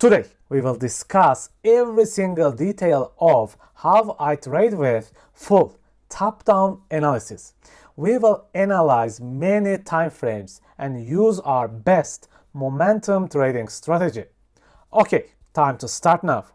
Today, we will discuss every single detail of how I trade with full top-down analysis. We will analyze many time frames and use our best momentum trading strategy. Okay, time to start now.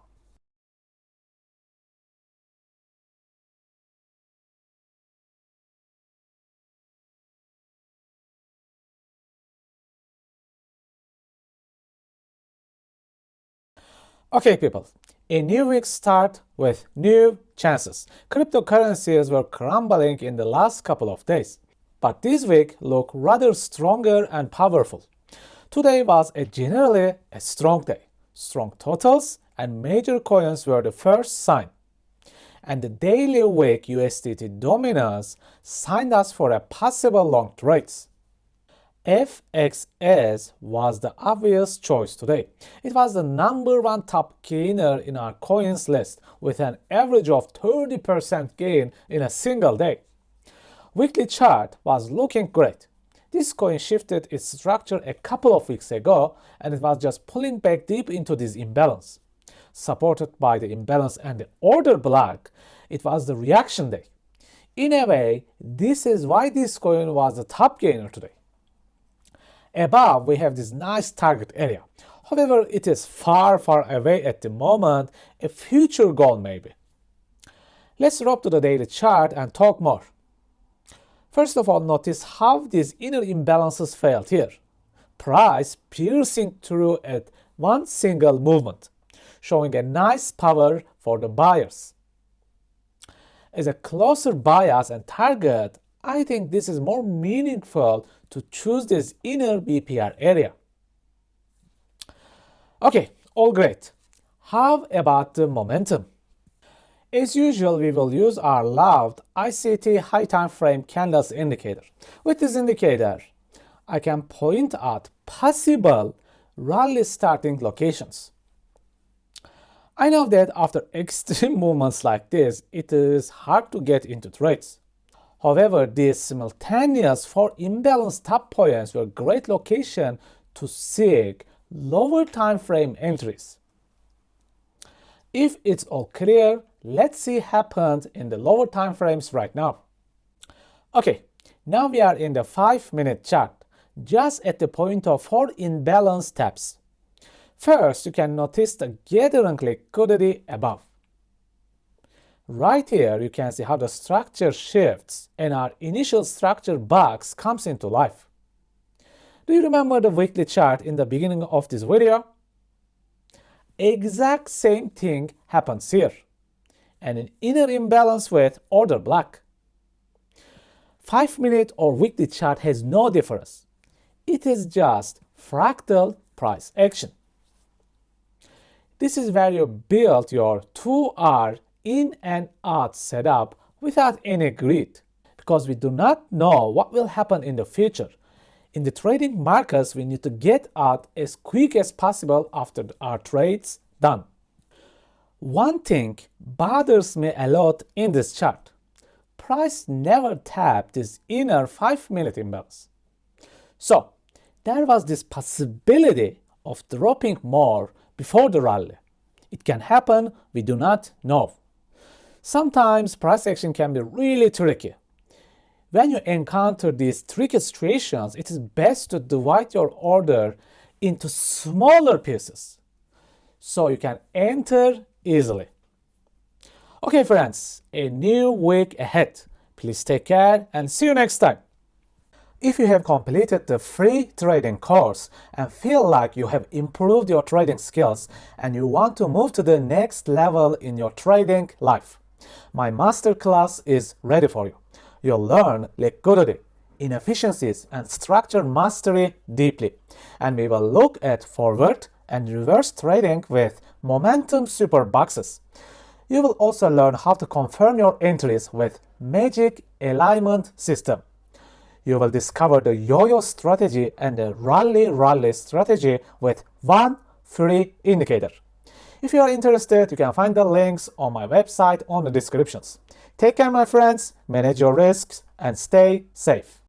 Okay, people, a new week starts with new chances. Cryptocurrencies were crumbling in the last couple of days, but this week looked rather stronger and powerful. Today was generally a strong day. Strong totals and major coins were the first sign. And the daily wick USDT dominance signed us for a possible long trades. FXS was the obvious choice today. It was the number one top gainer in our coins list with an average of 30% gain in a single day. Weekly chart was looking great. This coin shifted its structure a couple of weeks ago and it was just pulling back deep into this imbalance. Supported by the imbalance and the order block, it was the reaction day. In a way, this is why this coin was the top gainer today. Above, we have this nice target area. However, it is far away at the moment, a future goal maybe. Let's drop to the daily chart and talk more. First of all, notice how these inner imbalances failed here. Price piercing through at one single movement, showing a nice power for the buyers. As a closer bias and target, I think this is more meaningful to choose this inner BPR area. Okay, all great. How about the momentum? As usual, we will use our loved ICT high time frame candles indicator. With this indicator, I can point out possible rally starting locations. I know that after extreme movements like this, it is hard to get into trades. However, these simultaneous 4 imbalanced top points were a great location to seek lower time frame entries. If it's all clear, let's see what happened in the lower time frames right now. Okay, now we are in the 5-minute chart, just at the point of 4 imbalanced taps. First, you can notice the gathering liquidity above. Right here, you can see how the structure shifts and our initial structure box comes into life. Do you remember the weekly chart in the beginning of this video? Exact same thing happens here. And an inner imbalance with order block. 5-minute or weekly chart has no difference. It is just fractal price action. This is where you build your 2R in and out setup without any greed, because we do not know what will happen in the future. In the trading markets, we need to get out as quick as possible after our trades done. One thing bothers me a lot in this chart. Price never tapped this inner 5-minute imbalance. So there was this possibility of dropping more before the rally. It can happen, we do not know. Sometimes price action can be really tricky. When you encounter these tricky situations, it is best to divide your order into smaller pieces so you can enter easily. Okay friends, a new week ahead. Please take care and see you next time. If you have completed the free trading course and feel like you have improved your trading skills and you want to move to the next level in your trading life, my masterclass is ready for you. You'll learn liquidity, inefficiencies, and structure mastery deeply. And we will look at forward and reverse trading with momentum super boxes. You will also learn how to confirm your entries with magic alignment system. You will discover the yo-yo strategy and the rally strategy with one free indicator. If you are interested, you can find the links on my website on the descriptions. Take care, my friends, manage your risks, and stay safe.